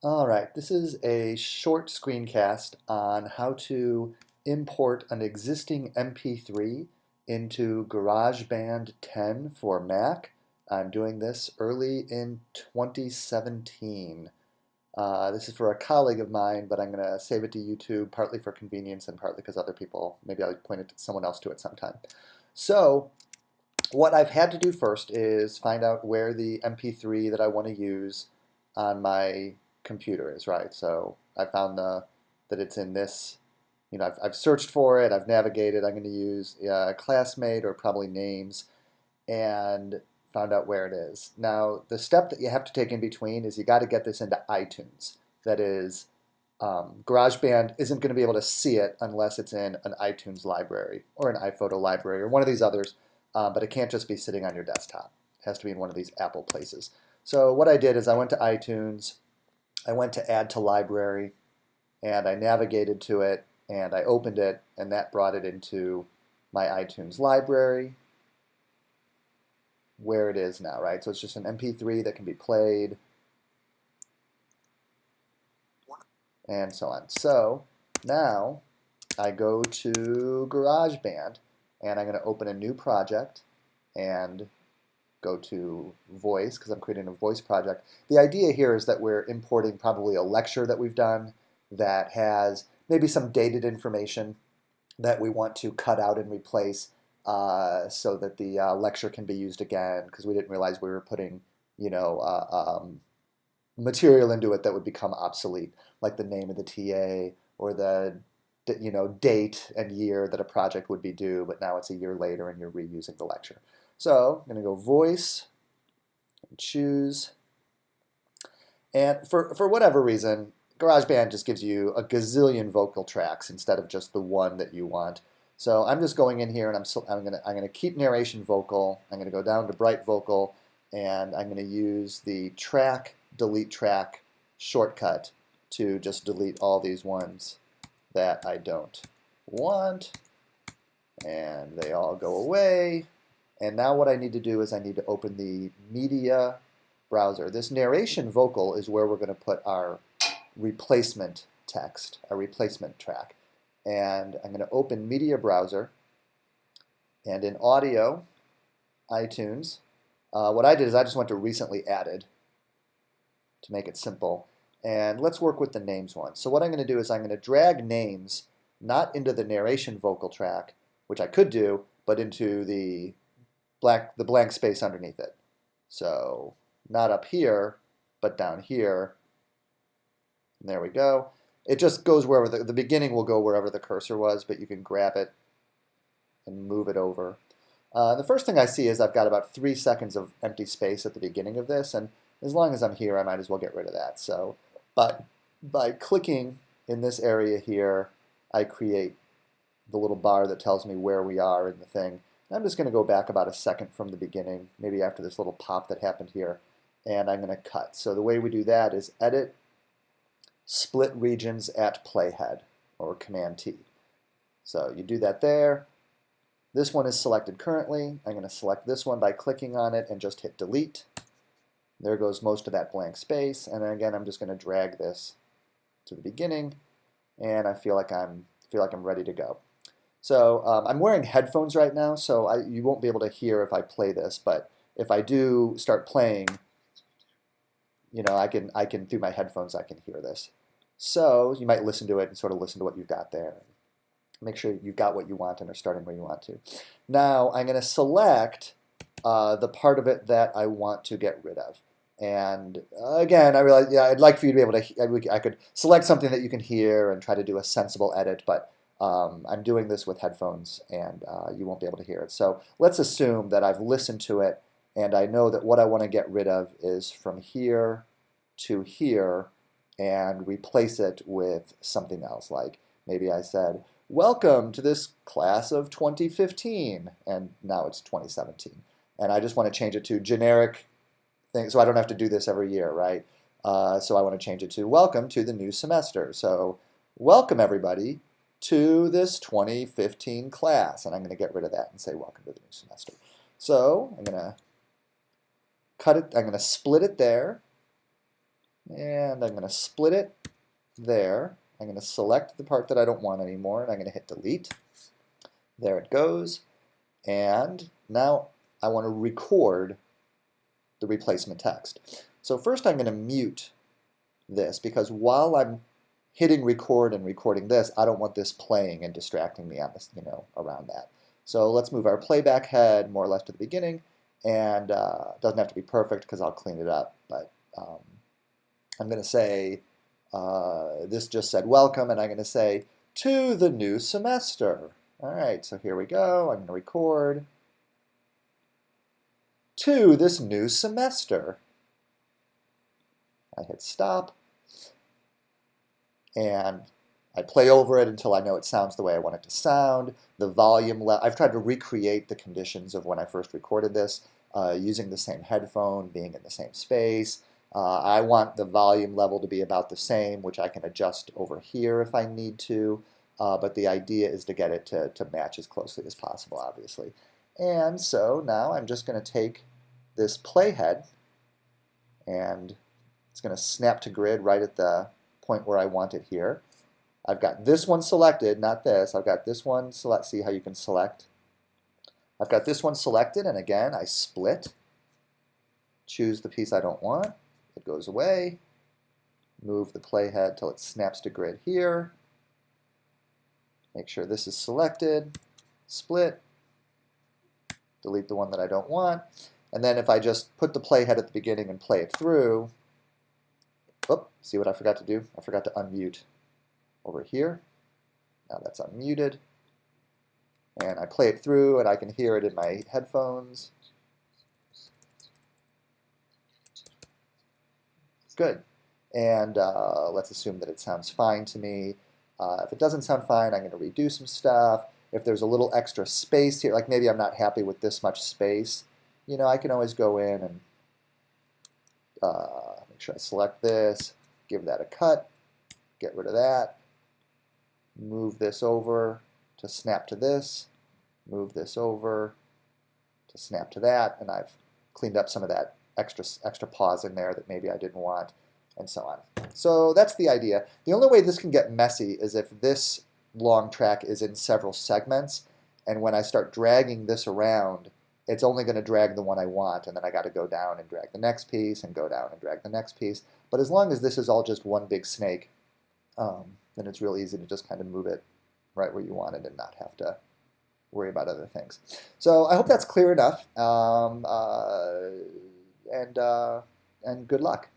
All right, this is a short screencast on how to import an existing MP3 into GarageBand 10 for Mac. I'm doing this early in 2017. This is for a colleague of mine, but I'm going to save it to YouTube, partly for convenience and partly because other people, maybe I'll point it to someone else to it sometime. So what I've had to do first is find out where the MP3 that I want to use on my computer is, right? So I found that it's in this, I've searched for it, I've navigated, I'm going to use classmate or probably names, and found out where it is. Now, the step that you have to take in between is you got to get this into iTunes. That is, GarageBand isn't going to be able to see it unless it's in an iTunes library or an iPhoto library or one of these others, but it can't just be sitting on your desktop. It has to be in one of these Apple places. So what I did is I went to iTunes, I went to Add to Library, and I navigated to it, and I opened it, and that brought it into my iTunes library, where it is now, right? So it's just an MP3 that can be played, and so on. So now I go to GarageBand, and I'm going to open a new project and go to voice because I'm creating a voice project. The idea here is that we're importing probably a lecture that we've done that has maybe some dated information that we want to cut out and replace so that the lecture can be used again because we didn't realize we were putting, material into it that would become obsolete, like the name of the TA or the date and year that a project would be due, but now it's a year later and you're reusing the lecture. So I'm going to go voice and choose. And for whatever reason, GarageBand just gives you a gazillion vocal tracks instead of just the one that you want. So I'm just going in here and I'm going to keep narration vocal. I'm going to go down to bright vocal, and I'm going to use the delete track shortcut to just delete all these ones that I don't want, and they all go away. And now what I need to do is I need to open the media browser. This narration vocal is where we're going to put our replacement text, our replacement track. And I'm going to open media browser, and in audio, iTunes, what I did is I just went to recently added to make it simple. And let's work with the names one. So what I'm going to do is I'm going to drag names not into the narration vocal track, which I could do, but into the blank space underneath it. So not up here, but down here. And there we go. It just goes wherever the beginning will go wherever the cursor was, but you can grab it and move it over. The first thing I see is I've got about 3 seconds of empty space at the beginning of this, and as long as I'm here, I might as well get rid of that. So, but by clicking in this area here, I create the little bar that tells me where we are in the thing. And I'm just going to go back about a second from the beginning, maybe after this little pop that happened here, and I'm going to cut. So the way we do that is edit, split regions at playhead, or Command T. So you do that there. This one is selected currently. I'm going to select this one by clicking on it and just hit delete. There goes most of that blank space, and then again I'm just going to drag this to the beginning, and I feel like I'm ready to go. So I'm wearing headphones right now, so you won't be able to hear if I play this, but if I do start playing, I can through my headphones I can hear this. So you might listen to it and sort of listen to what you've got there. Make sure you've got what you want and are starting where you want to. Now I'm going to select the part of it that I want to get rid of. And again, I realize, I'd like for you to be able to, I could select something that you can hear and try to do a sensible edit, but I'm doing this with headphones and you won't be able to hear it. So let's assume that I've listened to it and I know that what I want to get rid of is from here to here and replace it with something else. Like maybe I said, welcome to this class of 2015, and now it's 2017. And I just want to change it to generic thing, so I don't have to do this every year, right? So I want to change it to welcome to the new semester. So welcome everybody to this 2015 class, and I'm going to get rid of that and say welcome to the new semester. So I'm going to cut it, I'm going to split it there, And I'm going to split it there. I'm going to select the part that I don't want anymore, and I'm going to hit delete. There it goes. And now I want to record the replacement text. So first I'm going to mute this, because while I'm hitting record and recording this, I don't want this playing and distracting me on this, around that. So let's move our playback head more or less to the beginning, and it doesn't have to be perfect because I'll clean it up, but I'm going to say, this just said welcome, and I'm going to say, to the new semester. All right, so here we go. I'm going to record. To this new semester. I hit stop, and I play over it until I know it sounds the way I want it to sound. The volume I've tried to recreate the conditions of when I first recorded this, using the same headphone, being in the same space. I want the volume level to be about the same, which I can adjust over here if I need to. But the idea is to get it to match as closely as possible, obviously. And so now I'm just going to take this playhead, and it's going to snap to grid right at the point where I want it here. I've got this one selected, not this. I've got this one select. See how you can select? I've got this one selected, and again, I split, choose the piece I don't want. It goes away. Move the playhead till it snaps to grid here. Make sure this is selected, split, delete the one that I don't want. And then if I just put the playhead at the beginning and play it through, see what I forgot to do? I forgot to unmute over here. Now that's unmuted. And I play it through, and I can hear it in my headphones. Good. And let's assume that it sounds fine to me. If it doesn't sound fine, I'm going to redo some stuff. If there's a little extra space here, like maybe I'm not happy with this much space, I can always go in and make sure I select this, give that a cut, get rid of that, move this over to snap to this, move this over to snap to that, and I've cleaned up some of that extra pause in there that maybe I didn't want, and so on. So that's the idea. The only way this can get messy is if this long track is in several segments, and when I start dragging this around, it's only going to drag the one I want, and then I got to go down and drag the next piece, and go down and drag the next piece. But as long as this is all just one big snake, then it's real easy to just kind of move it right where you want it and not have to worry about other things. So I hope that's clear enough, and good luck.